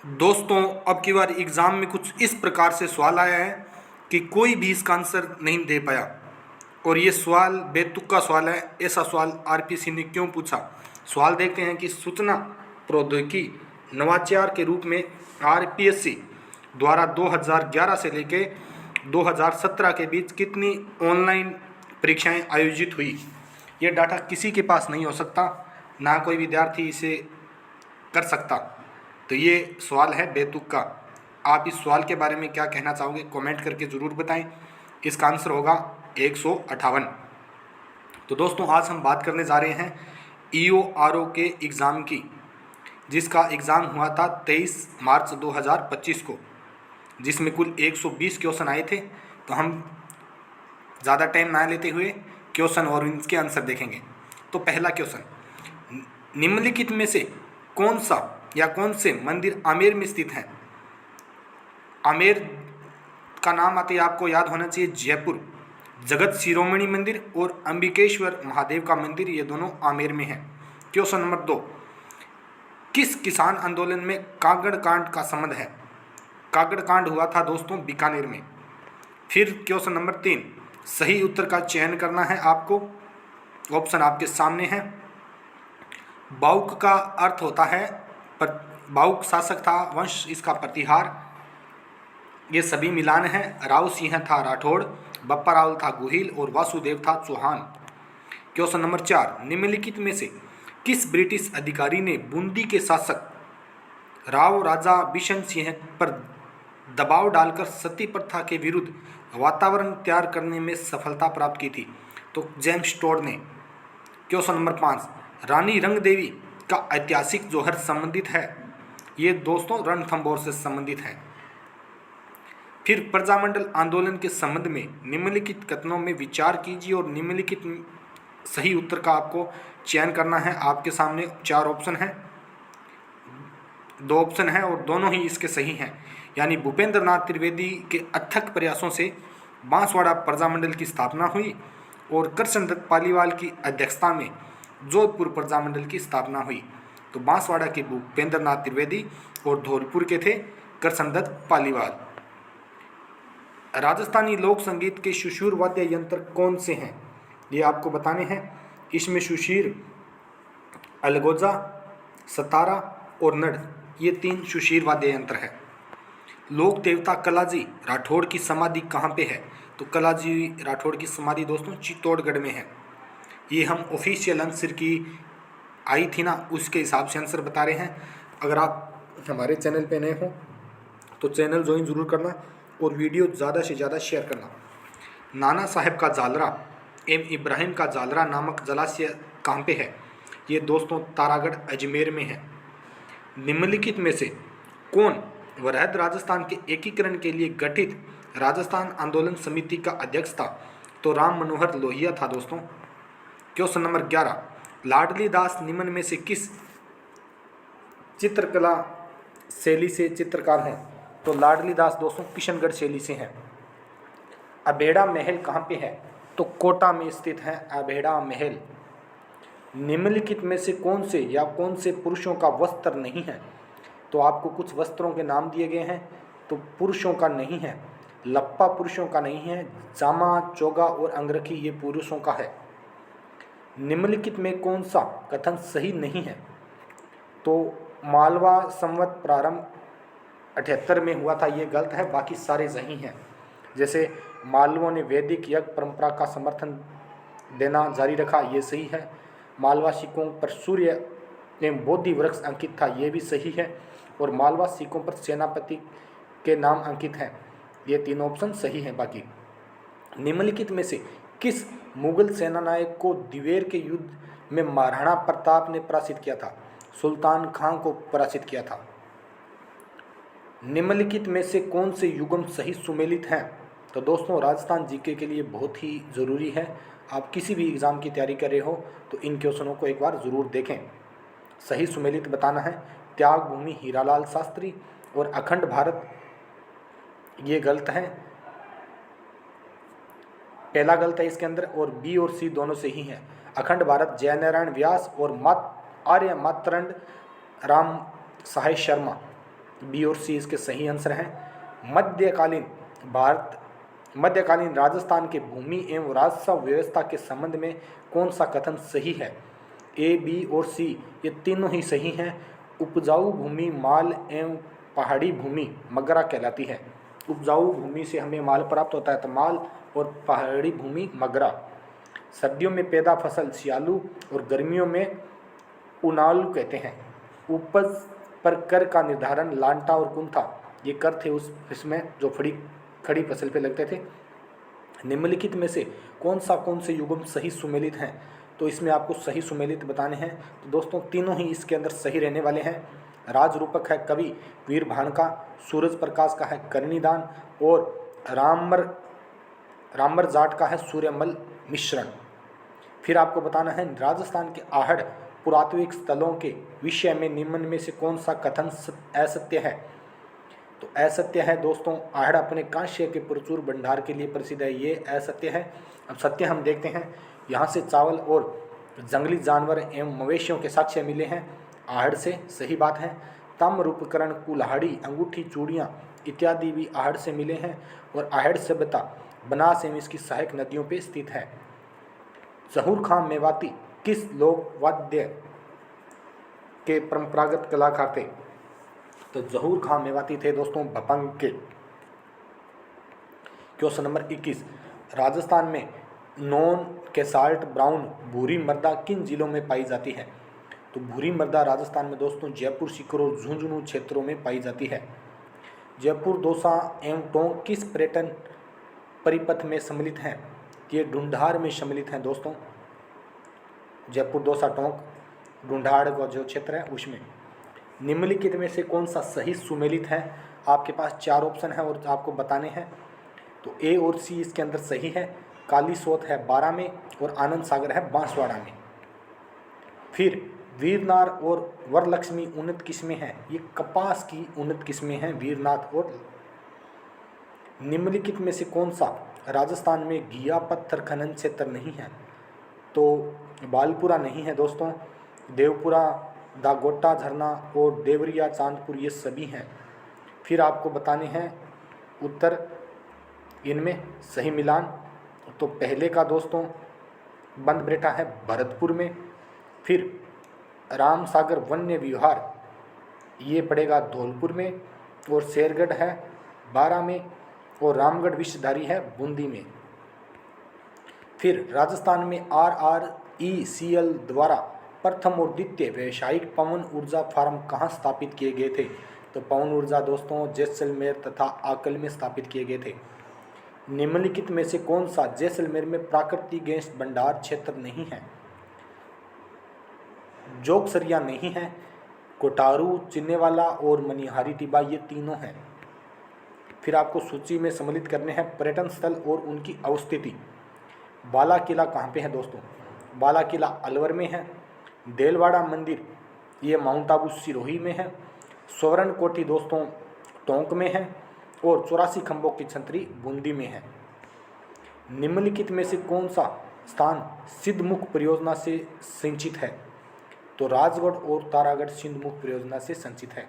दोस्तों, अब की बार एग्ज़ाम में कुछ इस प्रकार से सवाल आया है कि कोई भी इसका आंसर नहीं दे पाया। और ये सवाल बेतुका सवाल है। ऐसा सवाल आरपीएससी ने क्यों पूछा? सवाल देखते हैं कि सूचना प्रौद्योगिकी नवाचार के रूप में आरपीएससी द्वारा 2011 से लेके 2017 के बीच कितनी ऑनलाइन परीक्षाएं आयोजित हुई। ये डाटा किसी के पास नहीं हो सकता, ना कोई विद्यार्थी इसे कर सकता। तो ये सवाल है बेतुका। आप इस सवाल के बारे में क्या कहना चाहोगे, कमेंट करके ज़रूर बताएं। इसका आंसर होगा 158। तो दोस्तों, आज हम बात करने जा रहे हैं ईओआरओ के एग्ज़ाम की, जिसका एग्ज़ाम हुआ था 23 मार्च 2025 को, जिसमें कुल 120 क्वेश्चन आए थे। तो हम ज़्यादा टाइम ना लेते हुए क्वेश्चन और इनके आंसर देखेंगे। तो पहला क्वेश्चन, निम्नलिखित में से कौन सा या कौन से मंदिर आमेर में स्थित है? आमेर का नाम आते ही आपको याद होना चाहिए जयपुर। जगत शिरोमणि मंदिर और अंबिकेश्वर महादेव का मंदिर, ये दोनों आमेर में है। क्वेश्चन नंबर 2, किस किसान आंदोलन में कागड़ कांड का संबंध है? कागड़ कांड हुआ था दोस्तों बीकानेर में। फिर क्वेश्चन नंबर 3, सही उत्तर का चयन करना है आपको। ऑप्शन आपके सामने है। बाउक का अर्थ होता है बाउक शासक था, वंश इसका प्रतिहार। ये सभी मिलान है। राव सिंह था राठौड़, बप्पा रावल था गुहिल और वासुदेव था चौहान। क्वेश्चन नंबर 4, निम्नलिखित में से किस ब्रिटिश अधिकारी ने बूंदी के शासक राव राजा बिशन सिंह पर दबाव डालकर सती प्रथा के विरुद्ध वातावरण तैयार करने में सफलता प्राप्त की थी? तो जेम्स टोड ने। क्वेश्चन नंबर 5, रानी रंगदेवी का ऐतिहासिक जौहर संबंधित है? ये दोस्तों रणथंभौर से संबंधित है। फिर प्रजामंडल आंदोलन के संबंध में निम्नलिखित कथनों में विचार कीजिए और निम्नलिखित सही उत्तर का आपको चयन करना है। आपके सामने 4 ऑप्शन हैं, 2 ऑप्शन हैं और दोनों ही इसके सही हैं। यानी भूपेंद्र नाथ त्रिवेदी के अथक प्रयासों से बांसवाड़ा प्रजामंडल की स्थापना हुई और कृष्णदत्त पालीवाल की अध्यक्षता में जोधपुर प्रजामंडल की स्थापना हुई। तो बांसवाड़ा के भूपेंद्र नाथ त्रिवेदी और धौलपुर के थे कृष्णदत्त पालीवाल। राजस्थानी लोक संगीत के सुशूर वाद्य यंत्र कौन से हैं? ये आपको बताने हैं। इसमें सुशीर, अलगोजा, सतारा और नड, ये 3 सुशीर वाद्य यंत्र है। लोक देवता कलाजी राठौड़ की समाधि कहाँ पे है? तो कलाजी राठौड़ की समाधि दोस्तों चित्तौड़गढ़ में है। ये हम ऑफिशियल आंसर की आई थी ना, उसके हिसाब से आंसर बता रहे हैं। अगर आप हमारे चैनल पे नए हो तो चैनल ज्वाइन ज़रूर करना और वीडियो ज़्यादा से ज़्यादा शेयर करना। नाना साहेब का जालरा एवं इब्राहिम का जालरा नामक जलाशय कहाँ पे है? ये दोस्तों तारागढ़ अजमेर में है। निम्नलिखित में से कौन वरहद राजस्थान के एकीकरण के लिए गठित राजस्थान आंदोलन समिति का अध्यक्ष था? तो राम मनोहर लोहिया था दोस्तों। क्वेश्चन नंबर 11, लाडली दास निम्न में से किस चित्रकला शैली से चित्रकार हैं? तो लाडली दास दोस्तों किशनगढ़ शैली से हैं। अबेड़ा महल कहाँ पे है? तो कोटा में स्थित है अबेड़ा महल। निम्नलिखित में से कौन से या कौन से पुरुषों का वस्त्र नहीं है? तो आपको कुछ वस्त्रों के नाम दिए गए हैं। तो पुरुषों का नहीं है, लप्पा पुरुषों का नहीं है, जामा, चोगा और अंगरखी ये पुरुषों का है। निम्नलिखित में कौन सा कथन सही नहीं है? तो मालवा संवत प्रारंभ 78 में हुआ था, ये गलत है। बाकी सारे सही हैं। जैसे मालवों ने वैदिक यज्ञ परंपरा का समर्थन देना जारी रखा, ये सही है। मालवा सिखों पर सूर्य एवं बोधि वृक्ष अंकित था, ये भी सही है। और मालवा सिखों पर सेनापति के नाम अंकित हैं, ये 3 ऑप्शन सही हैं। बाकी निम्नलिखित में से किस मुगल सेनानायक को दिवेर के युद्ध में महाराणा प्रताप ने पराजित किया था? सुल्तान खान को पराजित किया था। निम्नलिखित में से कौन से युग्म सही सुमेलित हैं? तो दोस्तों राजस्थान जीके के लिए बहुत ही ज़रूरी है। आप किसी भी एग्ज़ाम की तैयारी कर रहे हो तो इन क्वेश्चनों को एक बार ज़रूर देखें। सही सुमेलित बताना है। त्याग भूमि हीरालाल शास्त्री और अखंड भारत, ये गलत है। पहला गलत है इसके अंदर और बी और सी दोनों सही हैं। अखंड भारत जयनारायण व्यास और आर्य मातरंड राम सहाय शर्मा, बी और सी इसके सही आंसर हैं। मध्यकालीन राजस्थान के भूमि एवं राजस्व व्यवस्था के संबंध में कौन सा कथन सही है? ए, बी और सी ये तीनों ही सही हैं। उपजाऊ भूमि माल एवं पहाड़ी भूमि मगरा कहलाती है। उपजाऊ भूमि से हमें माल प्राप्त होता है तो माल, और पहाड़ी भूमि मगरा। सर्दियों में पैदा फसल सियालू और गर्मियों में उनालू कहते हैं। उपज पर कर का निर्धारण लांटा और कुंथा ये कर थे उस इसमें जो खड़ी फसल पे लगते थे। निम्नलिखित में से कौन से युग्म सही सुमेलित हैं? तो इसमें आपको सही सुमेलित बताने हैं। तो दोस्तों तीनों ही इसके अंदर सही रहने वाले हैं। राज रूपक है कवि वीर भान का, सूरज प्रकाश का है करनीदान, और रामर जाट का है सूर्यमल मिश्रण। फिर आपको बताना है राजस्थान के आहड़ पुरातात्विक स्थलों के विषय में निम्न में से कौन सा कथन असत्य है? तो असत्य है दोस्तों, आहड़ अपने कांस्य के प्रचुर भंडार के लिए प्रसिद्ध है, ये असत्य है। अब सत्य हम देखते हैं। यहाँ से चावल और जंगली जानवर एवं मवेशियों के साक्ष्य मिले हैं आहड़ से, सही बात है। ताम्र रूपकरण, कुल्हाड़ी, अंगूठी, चूड़ियाँ इत्यादि भी आहड़ से मिले हैं। और आहड़ सभ्यता बनास एवं इसकी सहायक नदियों पर स्थित है। जहूर खां मेवाती किस लोक वाद्य के परंपरागत कलाकार थे? तो जहूर खां मेवाती थे दोस्तों भपंग के। क्वेश्चन नंबर 21, राजस्थान में नॉन कैसाल्ट ब्राउन भूरी मृदा किन जिलों में पाई जाती है? तो भूरी मृदा राजस्थान में दोस्तों जयपुर, सीकर और झुंझुनू क्षेत्रों में पाई जाती है। जयपुर, दौसा एवं टोंक किस पर्यटन परिपथ में सम्मिलित हैं? ये ढूंढार में सम्मिलित हैं दोस्तों। जयपुर, दौसा, टोंक, ढूंढाड़ का जो क्षेत्र है उसमें। निम्नलिखित में से कौन सा सही सुमेलित है? आपके पास 4 ऑप्शन है और आपको बताने हैं। तो ए और सी इसके अंदर सही है। काली सोत है बारा में और आनंद सागर है बांसवाड़ा में। फिर वीरनार और वरलक्ष्मी उन्नत किस्में हैं, ये कपास की उन्नत किस्में हैं वीरनाथ और। निम्नलिखित में से कौन सा राजस्थान में घिया पत्थर खनन क्षेत्र नहीं है? तो बालपुरा नहीं है दोस्तों, देवपुरा, दागोटा झरना और देवरिया, चांदपुर ये सभी हैं। फिर आपको बताने हैं उत्तर इनमें सही मिलान। तो पहले का दोस्तों बंद बैठा है भरतपुर में। फिर राम सागर वन्य विहार ये पड़ेगा धौलपुर में, और शेरगढ़ है बारा में, और रामगढ़ विषधारी है बूंदी में। फिर राजस्थान में RRECL द्वारा प्रथम और द्वितीय व्यावसायिक पवन ऊर्जा फार्म कहाँ स्थापित किए गए थे? तो पवन ऊर्जा दोस्तों जैसलमेर तथा आकल में स्थापित किए गए थे। निम्नलिखित में से कौन सा जैसलमेर में प्राकृतिक गैस भंडार क्षेत्र नहीं है? जोगसरिया नहीं है, कोटारू, चिन्नेवाला और मनिहारी टिब्बा ये तीनों हैं। फिर आपको सूची में सम्मिलित करने हैं पर्यटन स्थल और उनकी अवस्थिति। बाला किला कहाँ पे है दोस्तों? बाला किला अलवर में है। देलवाड़ा मंदिर ये माउंट आबू सिरोही में है। स्वर्ण कोठी दोस्तों टोंक में है, और 84 खंभों की छतरी बूंदी में है। निम्नलिखित में से कौन सा स्थान सिद्धमुख परियोजना से सिंचित है? तो राजगढ़ और तारागढ़ सिंधमुख परियोजना से सिंचित है।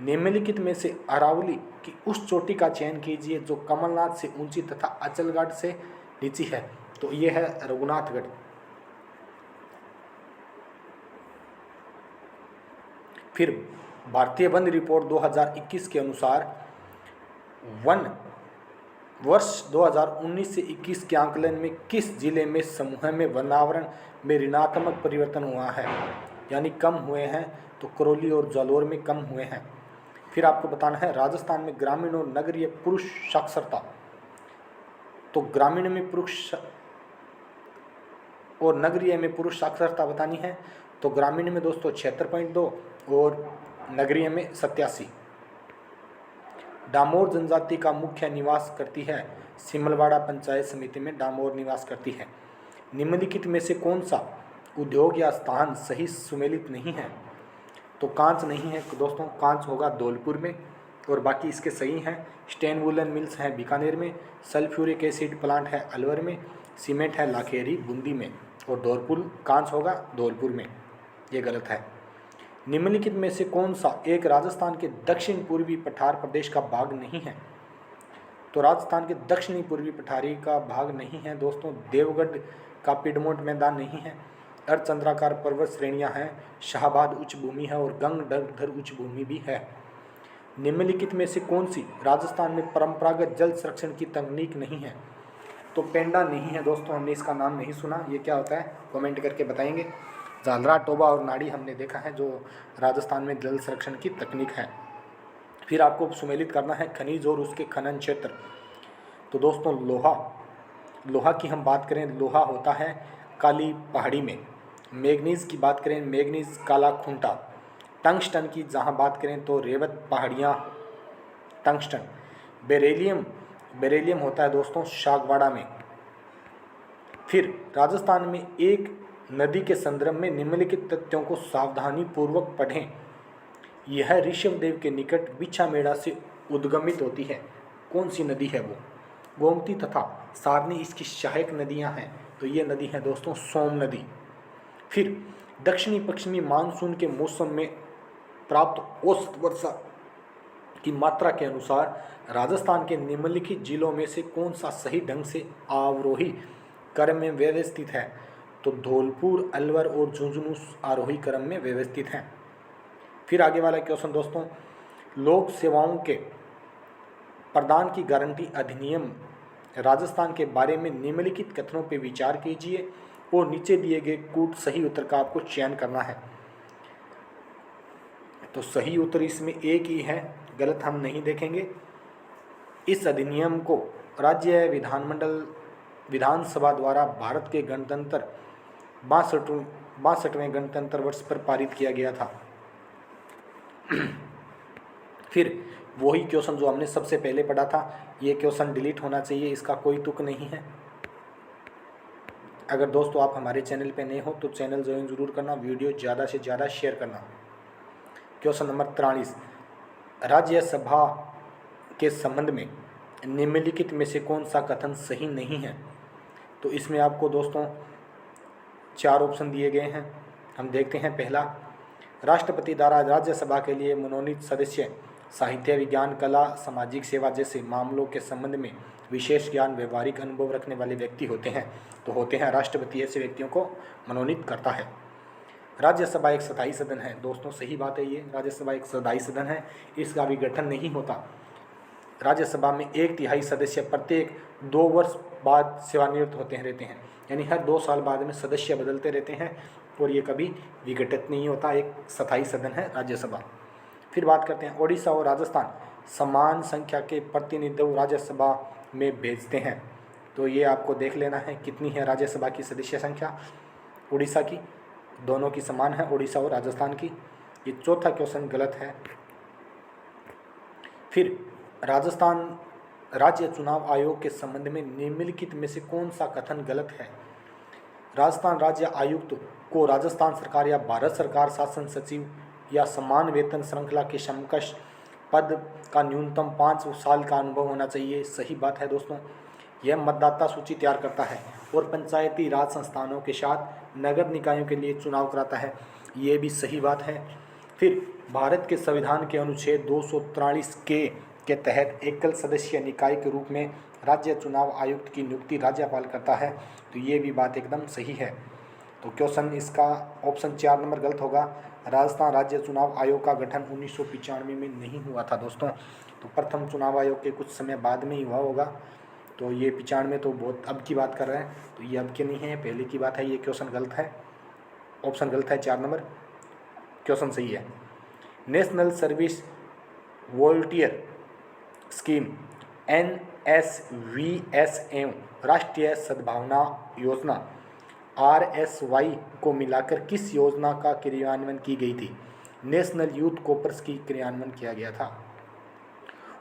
निम्नलिखित में से अरावली की उस चोटी का चयन कीजिए जो कमलनाथ से ऊंची तथा अचलगढ़ से नीची है। तो ये है रघुनाथगढ़। फिर भारतीय वन रिपोर्ट 2021 के अनुसार वर्ष 2019 से 21 के आंकलन में किस जिले में समूह में वनावरण में ऋणात्मक परिवर्तन हुआ है, यानी कम हुए हैं? तो करौली और जालौर में कम हुए हैं। फिर आपको बताना है राजस्थान में ग्रामीण और नगरीय पुरुष साक्षरता। तो ग्रामीण में पुरुष और नगरीय में पुरुष साक्षरता बतानी है। तो ग्रामीण में दोस्तों 76.2 और नगरीय में 87। डामोर जनजाति का मुख्य निवास करती है सिमलवाड़ा पंचायत समिति में डामोर निवास करती है। निम्नलिखित में से कौन सा उद्योग या स्थान सही सुमेलित नहीं है? तो कांच नहीं है दोस्तों, कांच होगा धौलपुर में, और बाकी इसके सही हैं। स्टेन वुलन मिल्स है बीकानेर में, सल्फ्यूरिक एसिड प्लांट है अलवर में, सीमेंट है लाखेरी बूंदी में, और धौलपुर कांच होगा धौलपुर में, ये गलत है। निम्नलिखित में से कौन सा एक राजस्थान के दक्षिण पूर्वी पठार प्रदेश का भाग नहीं है? तो राजस्थान के दक्षिणी पूर्वी पठारी का भाग नहीं है दोस्तों। देवगढ़ का पिडमोंट मैदान नहीं है। अर्धचंद्राकार पर्वत श्रेणियां हैं, शाहबाद उच्च भूमि है और गंगधर उच्च भूमि भी है। निम्नलिखित में से कौन सी राजस्थान में परंपरागत जल संरक्षण की तकनीक नहीं है? तो पेंडा नहीं है दोस्तों, हमने इसका नाम नहीं सुना। ये क्या होता है कमेंट करके बताएंगे। झालरा, टोबा और नाड़ी हमने देखा है जो राजस्थान में जल संरक्षण की तकनीक है। फिर आपको सुमेलित करना है खनिज और उसके खनन क्षेत्र। तो दोस्तों लोहा की हम बात करें, लोहा होता है काली पहाड़ी में। मैग्नीज की बात करें, मैग्नीज काला खूंटा। टंगस्टन की जहाँ बात करें तो रेवत पहाड़ियाँ टंगस्टन। बेरेलियम होता है दोस्तों सागवाड़ा में। फिर राजस्थान में एक नदी के संदर्भ में निम्नलिखित तथ्यों को सावधानी पूर्वक पढ़ें। यह ऋषभदेव के निकट बिछामेड़ा से उद्गमित होती है। कौन सी नदी है वो? गोमती तथा सारनी इसकी सहायक नदियां हैं। तो ये नदी है दोस्तों सोम नदी। फिर दक्षिणी पश्चिमी मानसून के मौसम में प्राप्त औसत वर्षा की मात्रा के अनुसार राजस्थान के निम्नलिखित जिलों में से कौन सा सही ढंग से आरोही क्रम में व्यवस्थित है? तो धौलपुर, अलवर और झुंझुनू आरोही क्रम में व्यवस्थित हैं। फिर आगे वाला क्वेश्चन दोस्तों, लोक सेवाओं के प्रदान की गारंटी अधिनियम राजस्थान के बारे में निम्नलिखित कथनों पर विचार कीजिए और नीचे दिए गए कूट सही उत्तर का आपको चयन करना है। तो सही उत्तर इसमें एक ही है, गलत हम नहीं देखेंगे। इस अधिनियम को राज्य विधानसभा द्वारा भारत के गणतंत्र 62वें गणतंत्र वर्ष पर पारित किया गया था। फिर वही क्वेश्चन जो हमने सबसे पहले पढ़ा था, ये क्वेश्चन डिलीट होना चाहिए, इसका कोई तुक नहीं है। अगर दोस्तों आप हमारे चैनल पे नए हो तो चैनल ज्वाइन जरूर करना, वीडियो ज़्यादा से ज़्यादा शेयर करना। क्वेश्चन नंबर 43, राज्यसभा के संबंध में निम्नलिखित में से कौन सा कथन सही नहीं है? तो इसमें आपको दोस्तों 4 ऑप्शन दिए गए हैं, हम देखते हैं। पहला, राष्ट्रपति द्वारा राज्यसभा के लिए मनोनीत सदस्य साहित्य, विज्ञान, कला, सामाजिक सेवा जैसे मामलों के संबंध में विशेष ज्ञान, व्यवहारिक अनुभव रखने वाले व्यक्ति होते हैं। तो होते हैं राष्ट्रपति ऐसे व्यक्तियों को मनोनीत करता है। राज्यसभा एक स्थायी सदन है दोस्तों, सही बात है ये, राज्यसभा एक स्थायी सदन है, इसका भी गठन नहीं होता। राज्यसभा में 1/3 सदस्य प्रत्येक 2 वर्ष बाद सेवानिवृत्त होते हैं रहते हैं, यानी हर 2 साल बाद में सदस्य बदलते रहते हैं और ये कभी विघटित नहीं होता, एक स्थायी सदन है राज्यसभा। फिर बात करते हैं, ओडिशा और राजस्थान समान संख्या के प्रतिनिधित्व राज्यसभा में भेजते हैं। तो ये आपको देख लेना है कितनी है राज्यसभा की सदस्य संख्या उड़ीसा की, दोनों की समान है, उड़ीसा और राजस्थान की। ये चौथा क्वेश्चन गलत है। फिर राजस्थान राज्य चुनाव आयोग के संबंध में निम्नलिखित में से कौन सा कथन गलत है? राजस्थान राज्य आयुक्त को राजस्थान सरकार या भारत सरकार शासन सचिव या समान वेतन श्रृंखला के समकक्ष पद का न्यूनतम 5 साल का अनुभव होना चाहिए। सही बात है दोस्तों। यह मतदाता सूची तैयार करता है और पंचायती राज संस्थानों के साथ नगर निकायों के लिए चुनाव कराता है, ये भी सही बात है। फिर भारत के संविधान के अनुच्छेद 243 के तहत एकल सदस्य निकाय के रूप में राज्य चुनाव आयुक्त की नियुक्ति राज्यपाल करता है, तो ये भी बात एकदम सही है। तो क्वेश्चन इसका ऑप्शन 4 नंबर गलत होगा। राजस्थान राज्य चुनाव आयोग का गठन 1995 में नहीं हुआ था दोस्तों, तो प्रथम चुनाव आयोग के कुछ समय बाद में ही हुआ होगा। तो ये 95 तो बहुत अब की बात कर रहे हैं, तो ये अब की नहीं है, पहले की बात है। ये क्वेश्चन गलत है, ऑप्शन गलत है, 4 नंबर क्वेश्चन सही है। National service volunteer scheme NSVS एवं राष्ट्रीय सद्भावना योजना RSY को मिलाकर किस योजना का क्रियान्वयन की गई थी? नेशनल यूथ कॉर्पस की क्रियान्वयन किया गया था।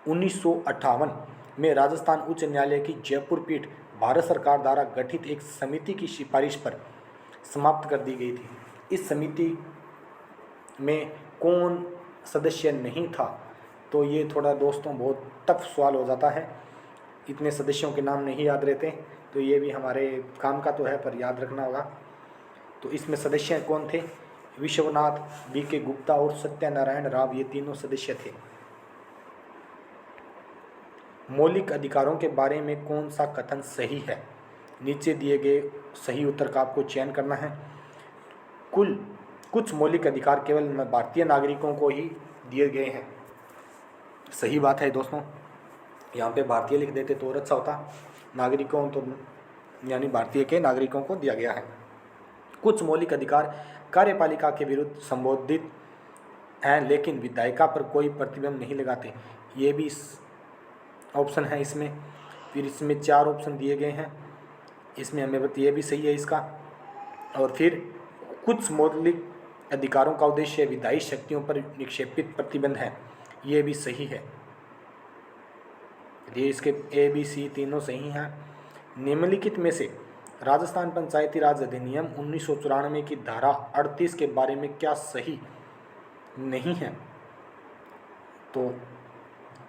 1958 में राजस्थान उच्च न्यायालय की जयपुर पीठ भारत सरकार द्वारा गठित एक समिति की सिफारिश पर समाप्त कर दी गई थी। इस समिति में कौन सदस्य नहीं था? तो ये थोड़ा दोस्तों बहुत टफ सवाल हो जाता है, इतने सदस्यों के नाम नहीं याद रहते, तो ये भी हमारे काम का तो है पर याद रखना होगा। तो इसमें सदस्य कौन थे? विश्वनाथ, BK गुप्ता और सत्यनारायण राव, ये तीनों सदस्य थे। मौलिक अधिकारों के बारे में कौन सा कथन सही है? नीचे दिए गए सही उत्तर का आपको चयन करना है। कुछ मौलिक अधिकार केवल भारतीय नागरिकों को ही दिए गए हैं। सही बात है दोस्तों, यहाँ पे भारतीय लिख देते तो और अच्छा होता। नागरिकों तो यानी भारतीय के नागरिकों को दिया गया है। कुछ मौलिक अधिकार कार्यपालिका के विरुद्ध संबोधित हैं लेकिन विधायिका पर कोई प्रतिबंध नहीं लगाते, ये भी ऑप्शन है इसमें। फिर इसमें 4 ऑप्शन दिए गए हैं, इसमें हमें ये भी सही है इसका। और फिर कुछ मौलिक अधिकारों का उद्देश्य विधायी शक्तियों पर निक्षेपित प्रतिबंध है, ये भी सही है। ये इसके A, B, C तीनों सही हैं। निम्नलिखित में से राजस्थान पंचायती राज अधिनियम 1994 की धारा 38 के बारे में क्या सही नहीं है? तो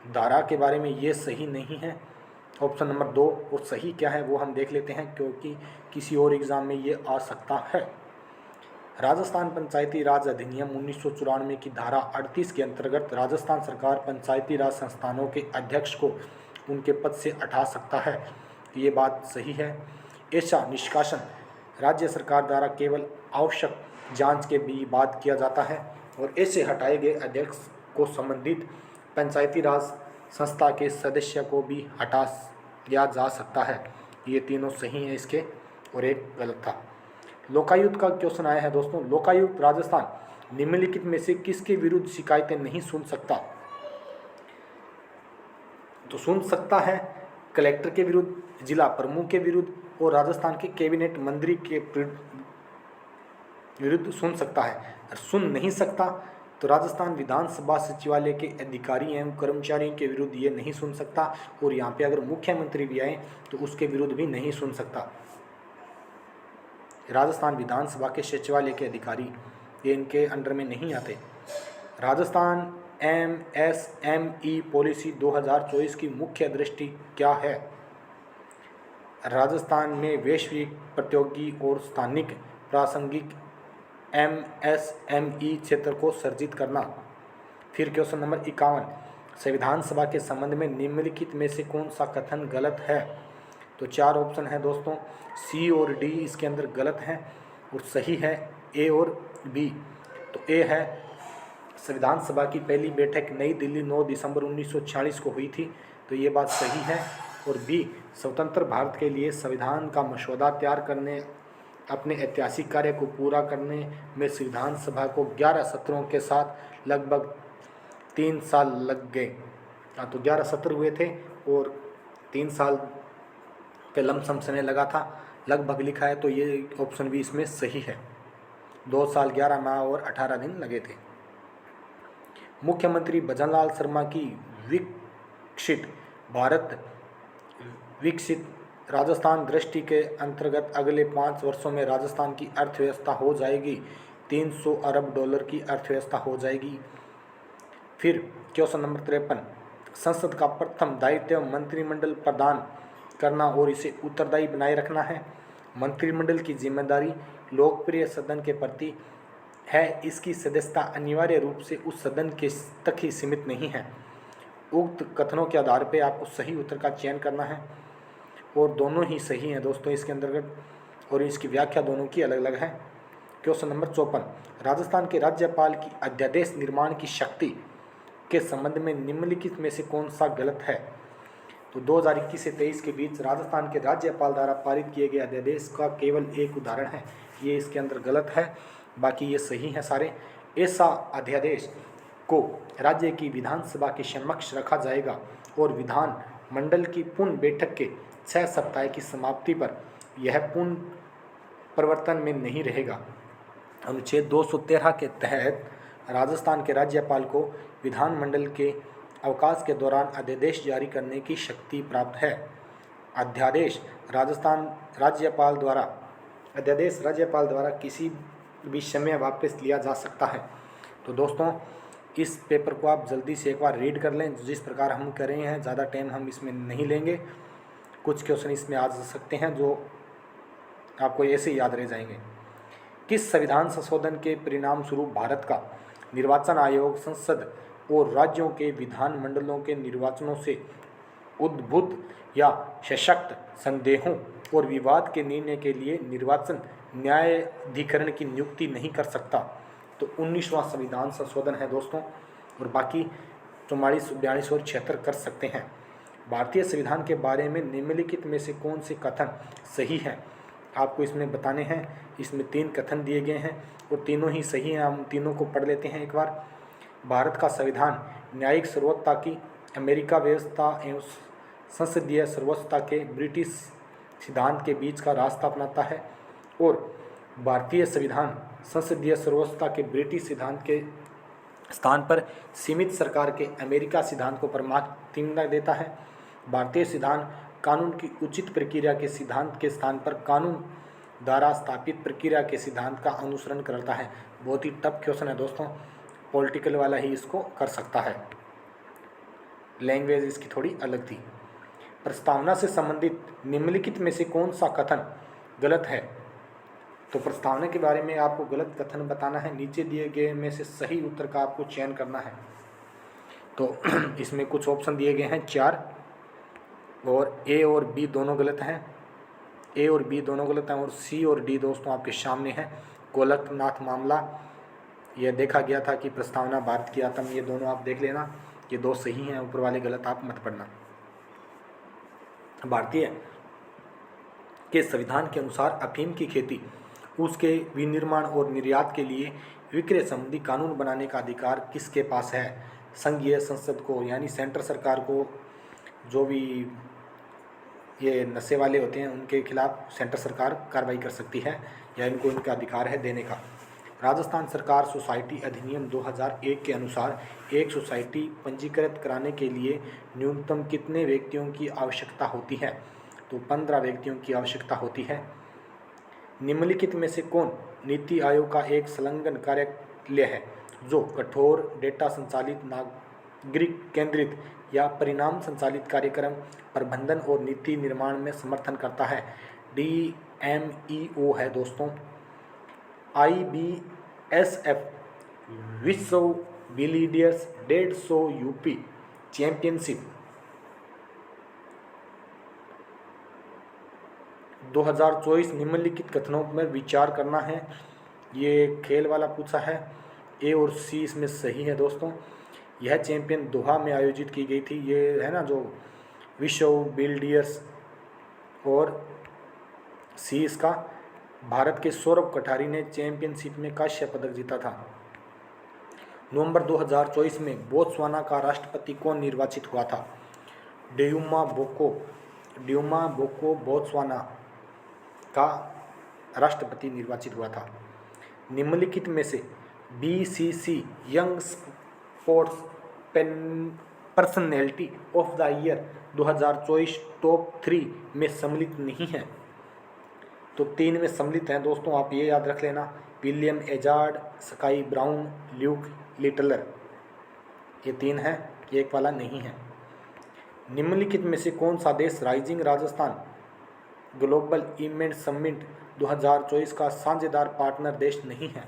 धारा के बारे में ये सही नहीं है, ऑप्शन नंबर 2। और सही क्या है वो हम देख लेते हैं, क्योंकि किसी और एग्ज़ाम में ये आ सकता है। राजस्थान पंचायती राज अधिनियम 1994 की धारा 38 के अंतर्गत राजस्थान सरकार पंचायती राज संस्थानों के अध्यक्ष को उनके पद से हटा सकता है, ये बात सही है। ऐसा निष्कासन राज्य सरकार द्वारा केवल आवश्यक जांच के भी बाद किया जाता है और ऐसे हटाए गए अध्यक्ष को संबंधित पंचायती राज संस्था के सदस्य को भी हटा दिया जा सकता है, ये तीनों सही हैं इसके और एक गलत था। लोकायुक्त का क्वेश्चन आया है दोस्तों। लोकायुक्त राजस्थान निम्नलिखित में से किसके विरुद्ध शिकायतें नहीं सुन सकता? तो सुन सकता है कलेक्टर के विरुद्ध, जिला प्रमुख के विरुद्ध और राजस्थान के कैबिनेट मंत्री के विरुद्ध सुन सकता है। सुन नहीं सकता तो राजस्थान विधानसभा सचिवालय के अधिकारी एवं कर्मचारियों के विरुद्ध ये नहीं सुन सकता। और यहाँ पे अगर मुख्यमंत्री भी आए तो उसके विरुद्ध भी नहीं सुन सकता। राजस्थान विधानसभा के सचिवालय के अधिकारी ये इनके अंडर में नहीं आते। राजस्थान MSME पॉलिसी 2024 की मुख्य दृष्टि क्या है? राजस्थान में वैश्विक, प्रतियोगी और स्थानिक प्रासंगिक MSME क्षेत्र को सर्जित करना। फिर क्वेश्चन नंबर 51, संविधान सभा के संबंध में निम्नलिखित में से कौन सा कथन गलत है? तो 4 ऑप्शन है दोस्तों, C और D इसके अंदर गलत हैं और सही है A और B। तो A है संविधान सभा की पहली बैठक नई दिल्ली 9 दिसंबर 1946 को हुई थी, तो ये बात सही है। और B स्वतंत्र भारत के लिए संविधान का मसौदा तैयार करने, अपने ऐतिहासिक कार्य को पूरा करने में संविधान सभा को 11 सत्रों के साथ लगभग 3 साल लग गए। तो 11 सत्र हुए थे और 3 साल के लमसम समय लगा था, लगभग लिखा है, तो ये ऑप्शन भी इसमें सही है। 2 साल 11 माह और 18 दिन लगे थे। मुख्यमंत्री भजनलाल शर्मा की विकसित भारत विकसित राजस्थान दृष्टि के अंतर्गत अगले 5 वर्षों में राजस्थान की अर्थव्यवस्था हो जाएगी 300 अरब डॉलर की अर्थव्यवस्था हो जाएगी। फिर क्वेश्चन नंबर 53, संसद का प्रथम दायित्व मंत्रिमंडल प्रदान करना और इसे उत्तरदायी बनाए रखना है। मंत्रिमंडल की जिम्मेदारी लोकप्रिय सदन के प्रति है, इसकी सदस्यता अनिवार्य रूप से उस सदन के तक ही सीमित नहीं है। उक्त कथनों के आधार पर आपको सही उत्तर का चयन करना है और दोनों ही सही हैं दोस्तों इसके अंतर्गत, और इसकी व्याख्या दोनों की अलग अलग है। क्वेश्चन नंबर 54, राजस्थान के राज्यपाल की अध्यादेश निर्माण की शक्ति के संबंध में निम्नलिखित में से कौन सा गलत है? तो 2021 से 23 के बीच राजस्थान के राज्यपाल द्वारा पारित किए गए अध्यादेश का केवल एक उदाहरण है, ये इसके अंदर गलत है, बाकी ये सही हैं सारे। ऐसा अध्यादेश को राज्य की विधानसभा के समक्ष रखा जाएगा और विधान मंडल की पूर्ण बैठक के 6 सप्ताह की समाप्ति पर यह पूर्ण प्रवर्तन में नहीं रहेगा। अनुच्छेद 213 के तहत राजस्थान के राज्यपाल को विधानमंडल के अवकाश के दौरान अध्यादेश जारी करने की शक्ति प्राप्त है। अध्यादेश राज्यपाल द्वारा किसी भी समय वापस लिया जा सकता है। तो दोस्तों इस पेपर को आप जल्दी से एक बार रीड कर लें, जिस प्रकार हम कर रहे हैं, ज़्यादा टाइम हम इसमें नहीं लेंगे। कुछ क्वेश्चन इसमें आ सकते हैं जो आपको ऐसे याद रह जाएंगे। किस संविधान संशोधन के परिणाम स्वरूप भारत का निर्वाचन आयोग संसद और राज्यों के विधानमंडलों के निर्वाचनों से उद्भूत या सशक्त संदेहों और विवाद के निर्णय के लिए निर्वाचन न्यायाधिकरण की नियुक्ति नहीं कर सकता? तो 19वां संविधान संशोधन है दोस्तों, और बाकी 44, 42 और 76 कर सकते हैं। भारतीय संविधान के बारे में निम्नलिखित में से कौन से कथन सही हैं, आपको इसमें बताने हैं। इसमें 3 कथन दिए गए हैं और तीनों ही सही हैं। हम तीनों को पढ़ लेते हैं एक बार। भारत का संविधान न्यायिक सर्वोच्चता की अमेरिका व्यवस्था एवं संसदीय सर्वोच्चता के ब्रिटिश सिद्धांत के बीच का रास्ता अपनाता है, और भारतीय संविधान संसदीय सर्वोच्चता के ब्रिटिश सिद्धांत के स्थान पर सीमित सरकार के अमेरिका सिद्धांत को प्राथमिकता देता है। भारतीय संविधान कानून की उचित प्रक्रिया के सिद्धांत के स्थान पर कानून द्वारा स्थापित प्रक्रिया के सिद्धांत का अनुसरण करता है। बहुत ही टफ क्वेश्चन है दोस्तों, पॉलिटिकल वाला ही इसको कर सकता है। लैंग्वेज इसकी थोड़ी अलग थी। प्रस्तावना से संबंधित निम्नलिखित में से कौन सा कथन गलत है? तो प्रस्तावना के बारे में आपको गलत कथन बताना है। नीचे दिए गए में से सही उत्तर का आपको चयन करना है। तो इसमें कुछ ऑप्शन दिए गए हैं 4, और ए और बी दोनों गलत हैं। ए और बी दोनों गलत हैं, और सी और डी दोस्तों आपके सामने है। गोलकनाथ मामला, यह देखा गया था कि प्रस्तावना भारत की आत्म, ये दोनों आप देख लेना, ये 2 सही हैं, ऊपर वाले गलत आप मत पढ़ना। भारतीय के संविधान के अनुसार अफीम की खेती, उसके विनिर्माण और निर्यात के लिए विक्रय संबंधी कानून बनाने का अधिकार किसके पास है? संघीय संसद को, यानी सेंट्रल सरकार को। जो भी ये नशे वाले होते हैं उनके खिलाफ सेंट्रल सरकार कार्रवाई कर सकती है, या इनको इनका अधिकार है देने का। राजस्थान सरकार सोसाइटी अधिनियम 2001 के अनुसार एक सोसाइटी पंजीकृत कराने के लिए न्यूनतम कितने व्यक्तियों की आवश्यकता होती है? तो 15 व्यक्तियों की आवश्यकता होती है। निम्नलिखित में से कौन नीति आयोग का एक संलग्न कार्यालय है जो कठोर डेटा संचालित, नागरिक केंद्रित या परिणाम संचालित कार्यक्रम प्रबंधन और नीति निर्माण में समर्थन करता है? DMEO है दोस्तों। IBSF विश्व बिलियर्ड्स 150 यूपी चैंपियनशिप 2024 निम्नलिखित कथनों पर विचार करना है। ये खेल वाला पूछा है। ए और सी इसमें सही है दोस्तों। यह चैंपियन दोहा में आयोजित की गई थी। ये है ना जो विश्व बिलियर्ड्स, और सी इसका भारत के सौरभ कठारी ने चैंपियनशिप में कांस्य पदक जीता था। नवंबर 2024 में बोत्सवाना का राष्ट्रपति कौन निर्वाचित हुआ था? ड्यूमा बोको बोत्सवाना का राष्ट्रपति निर्वाचित हुआ था। निम्नलिखित में से BCC young sports personality of the year 2024 top 3 में सम्मिलित नहीं है? तो 3 में सम्मिलित हैं दोस्तों, आप ये याद रख लेना। विलियम एजार्ड, स्काई ब्राउन, ल्यूक लिटलर, ये 3 हैं, एक वाला नहीं है। निम्नलिखित में से कौन सा देश rising Rajasthan global event summit 2024 का साझेदार पार्टनर देश नहीं है?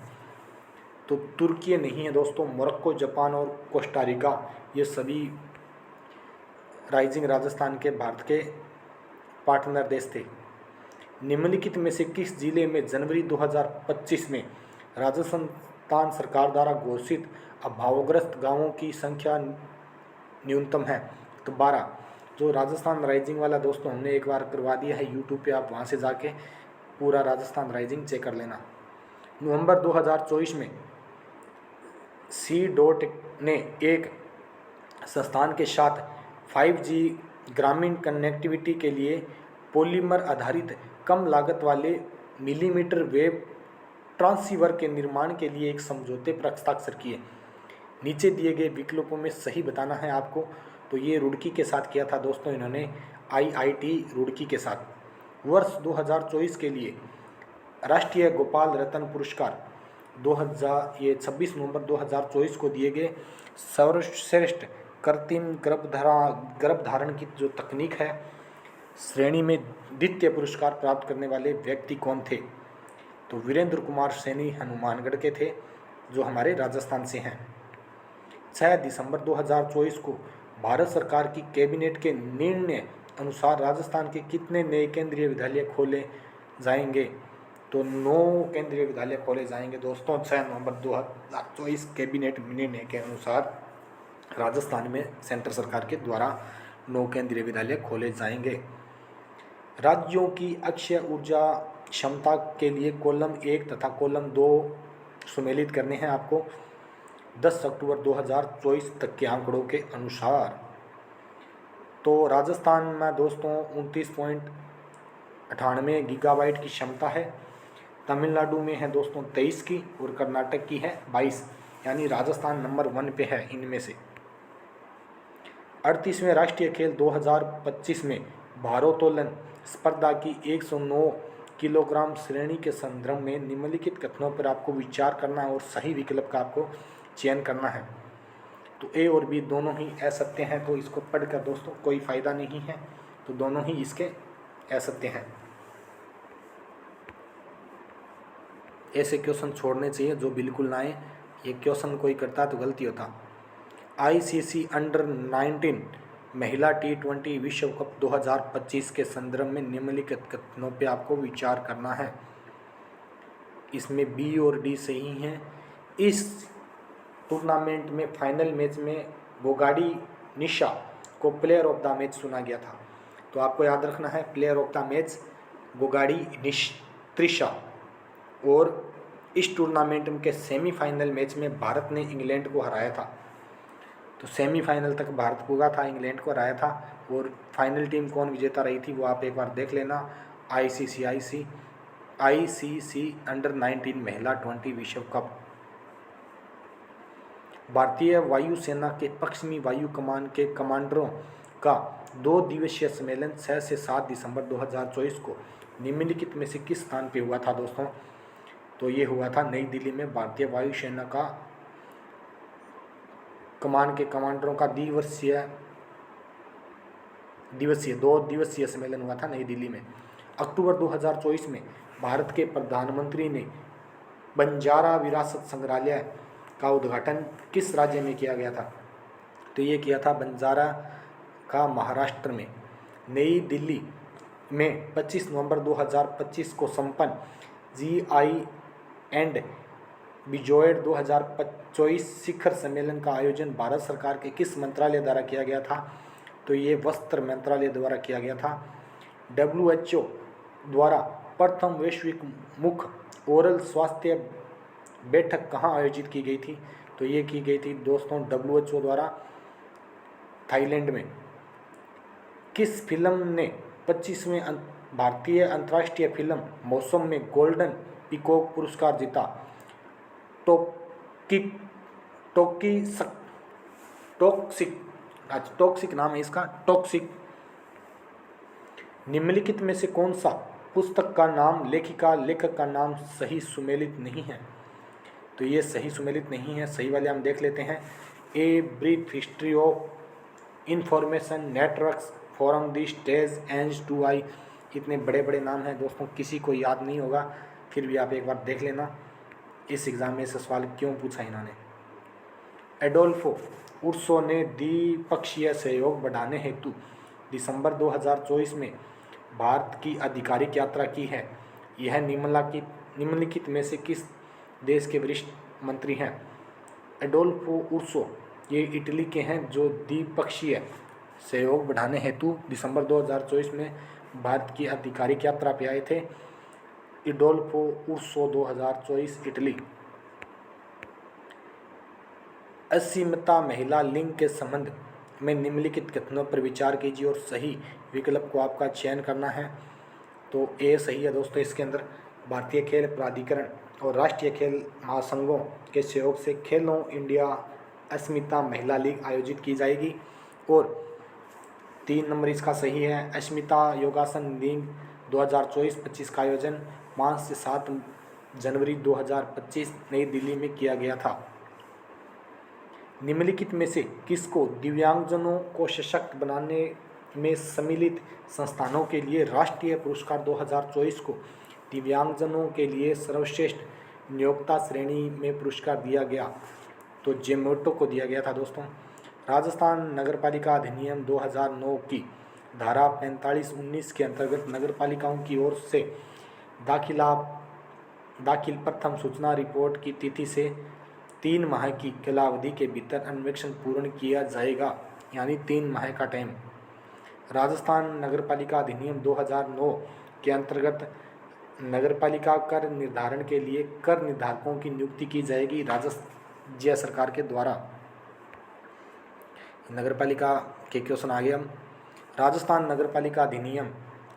तो तुर्की नहीं है दोस्तों। मोरक्को, जापान और कोस्टारिका, ये सभी राइजिंग राजस्थान के भारत के पार्टनर देश थे। निम्नलिखित में से किस जिले में जनवरी 2025 में राजस्थान सरकार द्वारा घोषित अभावग्रस्त गांवों की संख्या न्यूनतम है? तो 12। जो राजस्थान राइजिंग वाला दोस्तों हमने एक बार करवा दिया है यूट्यूब पे, आप वहां से जाके पूरा राजस्थान राइजिंग चेक कर लेना। नवंबर 2024 में C.DOT ने एक संस्थान के साथ 5G ग्रामीण कनेक्टिविटी के लिए पॉलीमर आधारित कम लागत वाले मिलीमीटर वेव ट्रांसीवर के निर्माण के लिए एक समझौते पर हस्ताक्षर किए। नीचे दिए गए विकल्पों में सही बताना है आपको। तो ये रुड़की के साथ किया था दोस्तों इन्होंने, IIT रुड़की के साथ। वर्ष 2024 के लिए राष्ट्रीय गोपाल रत्न पुरस्कार 26 नवंबर 2024 को दिए गए सर्वश्रेष्ठ कृत्रिम गर्भधारण की जो तकनीक है श्रेणी में द्वितीय पुरस्कार प्राप्त करने वाले व्यक्ति कौन थे? तो वीरेंद्र कुमार सैनी हनुमानगढ़ के थे, जो हमारे राजस्थान से हैं। 6 दिसंबर 2024 को भारत सरकार की कैबिनेट के निर्णय अनुसार राजस्थान के कितने नए केंद्रीय विद्यालय खोले जाएंगे? तो 9 केंद्रीय विद्यालय खोले जाएंगे दोस्तों। 6 नवंबर 2024 कैबिनेट निर्णय के अनुसार राजस्थान में सेंट्रल सरकार के द्वारा 9 केंद्रीय विद्यालय खोले जाएंगे। राज्यों की अक्षय ऊर्जा क्षमता के लिए कॉलम 1 तथा कॉलम 2 सुमेलित करने हैं आपको 10 अक्टूबर 2024 तक के आंकड़ों के अनुसार। तो राजस्थान में दोस्तों 29.98 गीगाबाइट की क्षमता है, तमिलनाडु में है दोस्तों 23 की और कर्नाटक की है 22, यानी राजस्थान नंबर 1 पे है इनमें से। 38वें राष्ट्रीय खेल 2025 में भारोत्तोलन स्पर्धा की 109 किलोग्राम श्रेणी के संदर्भ में निम्नलिखित कथनों पर आपको विचार करना है और सही विकल्प का आपको चयन करना है। तो ए और बी दोनों ही असत्य हैं, तो इसको पढ़कर दोस्तों कोई फ़ायदा नहीं है, तो दोनों ही इसके असत्य हैं। ऐसे क्वेश्चन छोड़ने चाहिए जो बिल्कुल ना आए, ये क्वेश्चन कोई करता तो गलती होता। आईसीसी अंडर 19 महिला T20 विश्व कप 2025 के संदर्भ में निम्नलिखित कथनों पे आपको विचार करना है। इसमें बी और डी सही हैं। इस टूर्नामेंट में फाइनल मैच में बोगाडी निशा को प्लेयर ऑफ द मैच चुना गया था। तो आपको याद रखना है player of the match Bogadi Trisha. और इस टूर्नामेंट के सेमीफाइनल मैच में भारत ने इंग्लैंड को हराया था। तो सेमीफाइनल तक भारत पुगा था, इंग्लैंड को हराया था। और फाइनल टीम कौन विजेता रही थी वो आप एक बार देख लेना। आईसीसी अंडर 19 महिला 20 विश्व कप। भारतीय वायुसेना के पश्चिमी वायु कमान के कमांडरों का 2 दिवसीय सम्मेलन 6 से 7 दिसंबर 2024 को निम्नलिखित में से किस स्थान पे हुआ था दोस्तों? तो ये हुआ था नई दिल्ली में। भारतीय वायुसेना का कमान के कमांडरों का 2 दिवसीय सम्मेलन हुआ था नई दिल्ली में। अक्टूबर 2024 में भारत के प्रधानमंत्री ने बंजारा विरासत संग्रहालय का उद्घाटन किस राज्य में किया गया था? तो ये किया था बंजारा का महाराष्ट्र में। नई दिल्ली में 25 नवंबर 2025 को संपन्न GI एंड बिजोएड 2024 शिखर सम्मेलन का आयोजन भारत सरकार के किस मंत्रालय द्वारा किया गया था? तो ये वस्त्र मंत्रालय द्वारा किया गया था। WHO द्वारा प्रथम वैश्विक मुख्य ओरल स्वास्थ्य बैठक कहाँ आयोजित की गई थी? तो ये की गई थी दोस्तों WHO द्वारा थाईलैंड में। किस फिल्म ने 25वें भारतीय अंतर्राष्ट्रीय फिल्म मौसम में गोल्डन पीकॉक पुरस्कार जीता? टॉक्सिक नाम है इसका, टॉक्सिक। निम्नलिखित में से कौन सा पुस्तक का नाम लेखक का नाम सही सुमेलित नहीं है? तो ये सही सुमेलित नहीं है। सही वाले हम देख लेते हैं। A brief history of information networks from the stage age to AI. इतने बड़े बड़े नाम हैं दोस्तों, किसी को याद नहीं होगा, फिर भी आप एक बार देख लेना इस एग्ज़ाम में से सवाल क्यों पूछा इन्होंने। एडोल्फो उर्सो ने द्विपक्षीय सहयोग बढ़ाने हेतु दिसंबर 2024 में भारत की आधिकारिक यात्रा की है। यह निम्नलिखित में से किस देश के वरिष्ठ मंत्री हैं? एडोल्फो उर्सो ये इटली के हैं, जो द्विपक्षीय सहयोग बढ़ाने हेतु दिसंबर 2024 में भारत की आधिकारिक यात्रा पे आए थे। Adolfo उर्सो 2024 Italy. असीमता महिला लिंग के संबंध में निम्नलिखित कथनों पर विचार कीजिए और सही विकल्प को आपका चयन करना है। तो ए सही है दोस्तों। इसके अंदर भारतीय खेल प्राधिकरण और राष्ट्रीय खेल महासंघों के सहयोग से खेलो इंडिया अस्मिता महिला लीग आयोजित की जाएगी। और 3 नंबर इसका सही है। अस्मिता योगासन लीग 2024-25 का आयोजन 5 से 7 जनवरी 2025 नई दिल्ली में किया गया था। निम्नलिखित में से किसको दिव्यांगजनों को सशक्त बनाने में सम्मिलित संस्थानों के लिए राष्ट्रीय पुरस्कार 2024 को दिव्यांगजनों के लिए सर्वश्रेष्ठ नियोक्ता श्रेणी में पुरस्कार दिया गया, तो जोमेटो को दिया गया था दोस्तों। राजस्थान नगरपालिका अधिनियम 2009 की धारा 45(19) के अंतर्गत नगरपालिकाओं की ओर से दाखिल प्रथम सूचना रिपोर्ट की तिथि से 3 माह की कालावधि के भीतर अन्वेषण पूर्ण किया जाएगा, यानी 3 माह का टाइम। राजस्थान नगरपालिका अधिनियम 2009 के अंतर्गत नगरपालिका कर निर्धारण के लिए कर निर्धारकों की नियुक्ति की जाएगी राज्य सरकार के द्वारा। नगरपालिका के क्वेश्चन आगे हम। राजस्थान नगरपालिका अधिनियम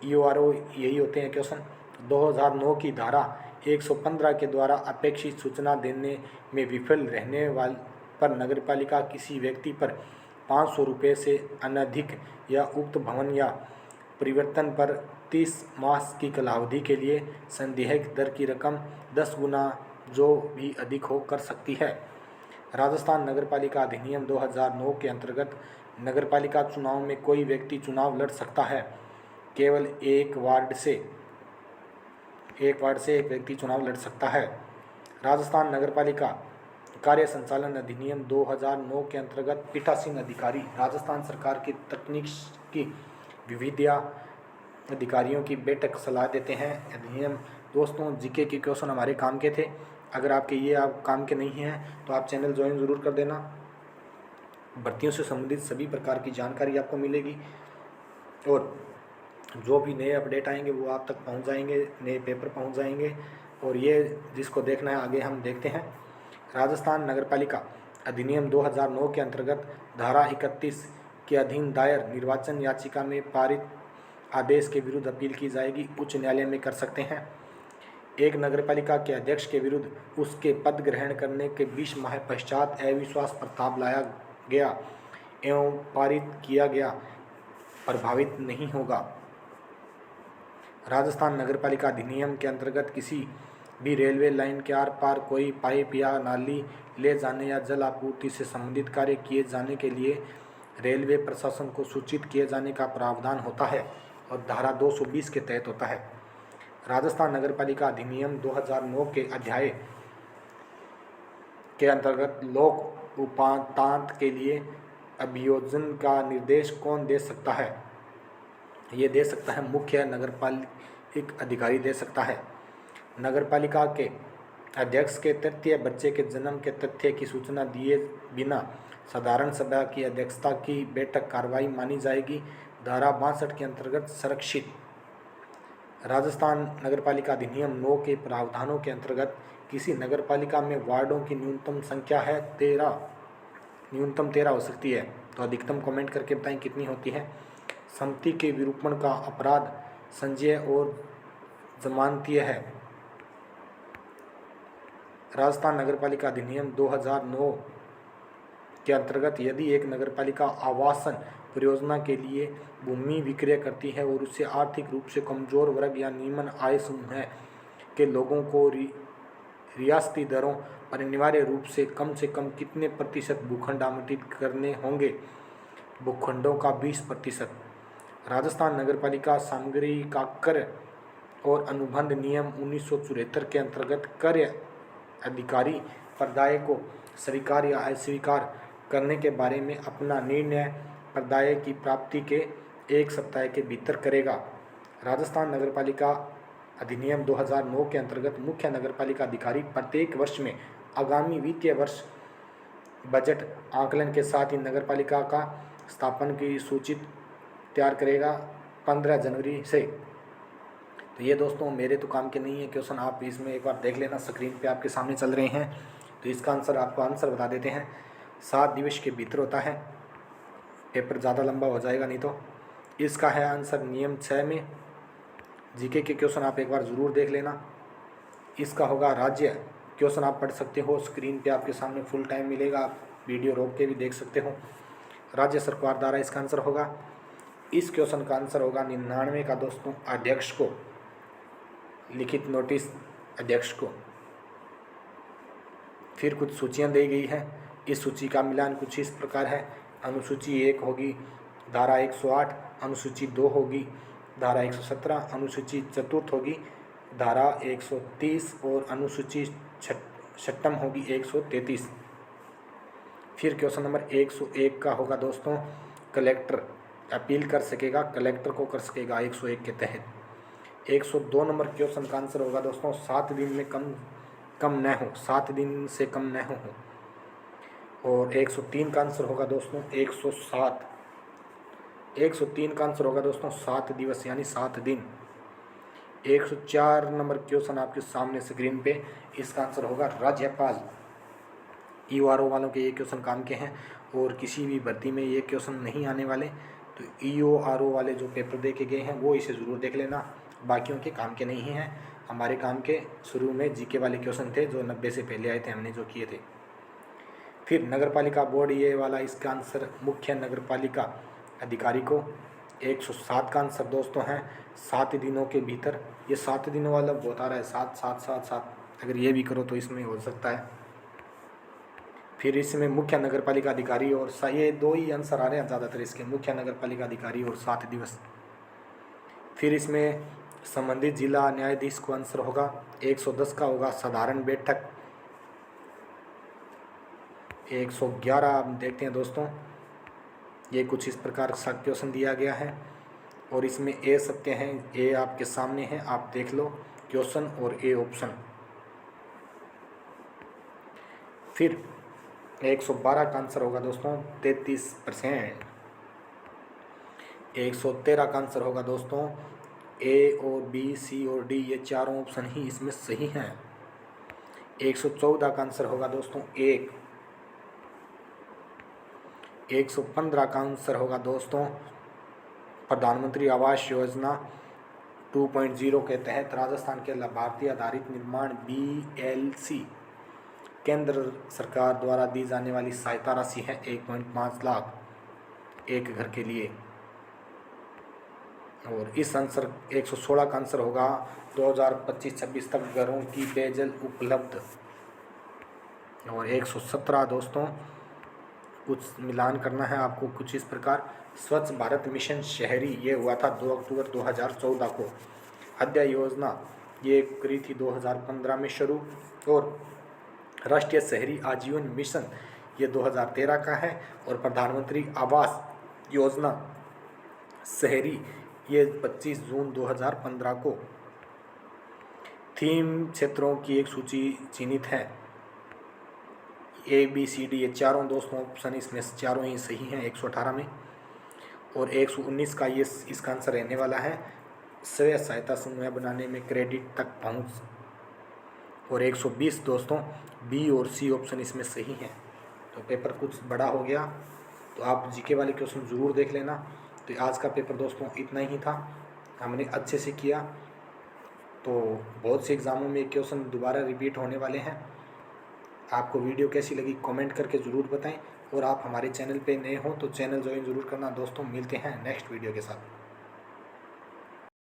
EORO यही होते हैं क्वेश्चन। 2009 की धारा 115 के द्वारा अपेक्षित सूचना देने में विफल रहने वाले पर नगरपालिका किसी व्यक्ति पर 500 रुपये से अनधिक या उक्त भवन या परिवर्तन पर 30 मास की कालावधि के लिए संदेहक दर की रकम 10 गुना जो भी अधिक हो कर सकती है। राजस्थान नगरपालिका अधिनियम 2009 के अंतर्गत नगरपालिका चुनाव में कोई व्यक्ति चुनाव लड़ सकता है। केवल एक वार्ड से एक व्यक्ति चुनाव लड़ सकता है। राजस्थान नगरपालिका कार्य संचालन अधिनियम 2009 के अंतर्गत पीठासीन अधिकारी राजस्थान सरकार की तकनीकी विविधा अधिकारियों की बैठक सलाह देते हैं। अधिनियम दोस्तों जीके के क्वेश्चन हमारे काम के थे। अगर आपके ये आप काम के नहीं हैं तो आप चैनल ज्वाइन ज़रूर कर देना। भर्तियों से संबंधित सभी प्रकार की जानकारी आपको मिलेगी और जो भी नए अपडेट आएंगे वो आप तक पहुंच जाएंगे, नए पेपर पहुंच जाएंगे। और ये जिसको देखना है आगे हम देखते हैं। राजस्थान नगरपालिका अधिनियम 2009 के अंतर्गत धारा 31 के अधीन दायर निर्वाचन याचिका में पारित आदेश के विरुद्ध अपील की जाएगी, उच्च न्यायालय में कर सकते हैं। एक नगरपालिका के अध्यक्ष के विरुद्ध उसके पद ग्रहण करने के 20 माह पश्चात अविश्वास प्रस्ताव लाया गया एवं पारित किया गया प्रभावित नहीं होगा। राजस्थान नगरपालिका अधिनियम के अंतर्गत किसी भी रेलवे लाइन के आर पार कोई पाइप या नाली ले जाने या जल आपूर्ति से संबंधित कार्य किए जाने के लिए रेलवे प्रशासन को सूचित किए जाने का प्रावधान होता है और धारा 220 के तहत होता है। राजस्थान नगरपालिका अधिनियम 2009 के अध्याय के अंतर्गत लोक उपांत के लिए अभियोजन का निर्देश कौन दे सकता है? ये दे सकता है मुख्य नगरपालिक अधिकारी दे सकता है। नगरपालिका के अध्यक्ष के तृतीय बच्चे के जन्म के तथ्य की सूचना दिए बिना साधारण सभा की अध्यक्षता की बैठक कार्रवाई मानी जाएगी। धारा 62 के अंतर्गत संरक्षित। राजस्थान नगरपालिका अधिनियम 9 के प्रावधानों के अंतर्गत किसी नगरपालिका में वार्डों की न्यूनतम संख्या है 13, न्यूनतम 13 हो सकती है, तो अधिकतम कमेंट करके बताएं कितनी होती है। संपत्ति के विरूपण का अपराध संज्ञेय और जमानतीय है। राजस्थान नगरपालिका अधिनियम 2009 के अंतर्गत यदि एक नगरपालिका आवासन परियोजना के लिए भूमि विक्रय करती है और उससे आर्थिक रूप से कमजोर वर्ग या निम्न आय समूह के लोगों को रियासती दरों पर अनिवार्य रूप से कम कितने प्रतिशत भूखंड आवंटित करने होंगे? भूखंडों का 20%। राजस्थान नगरपालिका सामग्री का कर और अनुबंध नियम 1974 के अंतर्गत कर अधिकारी प्रदाय को स्वीकार या अस्वीकार करने के बारे में अपना निर्णय प्रदाय की प्राप्ति के 1 सप्ताह के भीतर करेगा। राजस्थान नगरपालिका अधिनियम 2009 के अंतर्गत मुख्य नगरपालिका अधिकारी प्रत्येक वर्ष में आगामी वित्तीय वर्ष बजट आकलन के साथ ही नगरपालिका का स्थापन की सूची तैयार करेगा 15 जनवरी से। तो ये दोस्तों मेरे तो काम के नहीं है क्वेश्चन, आप इसमें एक बार देख लेना, स्क्रीन पे आपके सामने चल रहे हैं। तो इसका आंसर आपको आंसर बता देते हैं। 7 दिवस के भीतर होता है, पेपर ज़्यादा लंबा हो जाएगा नहीं तो। इसका है आंसर नियम 6 में। जीके के क्वेश्चन आप एक बार ज़रूर देख लेना। इसका होगा राज्य क्वेश्चन, आप पढ़ सकते हो, स्क्रीन पे आपके सामने फुल टाइम मिलेगा, आप वीडियो रोक के भी देख सकते हो। राज्य सरकार द्वारा इसका आंसर होगा। इस क्वेश्चन का आंसर होगा 99 का दोस्तों, अध्यक्ष को लिखित नोटिस अध्यक्ष को। फिर कुछ सूचियां दी गई है। इस सूची का मिलान कुछ इस प्रकार है। अनुसूची 1 होगी धारा 108, अनुसूची 2 होगी धारा 117, अनुसूची 4 होगी धारा 130 और अनुसूची छठम होगी 133। फिर क्वेश्चन नंबर 101 का होगा दोस्तों, कलेक्टर अपील कर सकेगा, कलेक्टर को कर सकेगा 101 के तहत। 102 नंबर क्वेश्चन का आंसर होगा दोस्तों, 7 दिन में कम न हो, 7 दिन से कम न हो। और 103 का आंसर होगा दोस्तों 107। 103 का आंसर होगा दोस्तों 7 दिवस यानी 7 दिन। 104 नंबर क्वेश्चन आपके सामने स्क्रीन पे, इसका आंसर होगा राज्यपाल। ईओआरओ वालों के ये क्वेश्चन काम के हैं और किसी भी भर्ती में ये क्वेश्चन नहीं आने वाले, तो ईओआरओ वाले जो पेपर दे के गए हैं वो इसे ज़रूर देख लेना, बाकियों के काम के नहीं हैं। हमारे काम के शुरू में जीके वाले क्वेश्चन थे जो 90 से पहले आए थे, हमने जो किए थे। फिर नगरपालिका बोर्ड ये वाला, इसका आंसर मुख्य नगरपालिका अधिकारी को। 107 का आंसर दोस्तों है 7 दिनों के भीतर। ये 7 दिनों वाला बहुत आ रहा है, 7 7 7 7, अगर ये भी करो तो इसमें हो सकता है। फिर इसमें मुख्य नगरपालिका अधिकारी और ये 2 ही आंसर आ रहे हैं ज़्यादातर इसके, मुख्य नगरपालिका अधिकारी और 7 दिवस। फिर इसमें संबंधित जिला न्यायाधीश को आंसर होगा 110 का होगा साधारण बैठक। 111 आप देखते हैं दोस्तों, ये कुछ इस प्रकार का क्वेश्चन दिया गया है और इसमें ए सत्य हैं, ए आपके सामने है, आप देख लो क्वेश्चन और ए ऑप्शन। फिर 112 का आंसर होगा दोस्तों 33%। 113 का आंसर होगा दोस्तों ए और बी, सी और डी, ये चारों ऑप्शन ही इसमें सही हैं। 114 का आंसर होगा दोस्तों 1। 115 का आंसर होगा दोस्तों प्रधानमंत्री आवास योजना 2.0 के तहत राजस्थान के लाभार्थी आधारित निर्माण BLC केंद्र सरकार द्वारा दी जाने वाली सहायता राशि है 1.5 लाख एक घर के लिए। और इस आंसर 116 का आंसर होगा 2025-26 तक घरों की पेयजल उपलब्ध। और 117 दोस्तों कुछ मिलान करना है आपको कुछ इस प्रकार, स्वच्छ भारत मिशन शहरी ये हुआ था 2 अक्टूबर 2014 को। अद्या योजना ये करी थी 2015 में शुरू, और राष्ट्रीय शहरी आजीवन मिशन ये 2013 का है, और प्रधानमंत्री आवास योजना शहरी ये 25 जून 2015 को। थीम क्षेत्रों की एक सूची चिन्हित है ABCD, ये चारों दोस्तों ऑप्शन इसमें चारों ही सही हैं 118 में। और 119 का ये इसका आंसर रहने वाला है स्वयं सहायता समूह बनाने में क्रेडिट तक पहुंच। और 120 दोस्तों बी और सी ऑप्शन इसमें सही हैं। तो पेपर कुछ बड़ा हो गया, तो आप जीके वाले क्वेश्चन ज़रूर देख लेना। तो आज का पेपर दोस्तों इतना ही था, हमने अच्छे से किया। तो बहुत से एग्ज़ामों में क्वेश्चन दोबारा रिपीट होने वाले हैं। आपको वीडियो कैसी लगी कमेंट करके ज़रूर बताएं, और आप हमारे चैनल पे नए हो तो चैनल ज्वाइन ज़रूर करना दोस्तों। मिलते हैं नेक्स्ट वीडियो के साथ।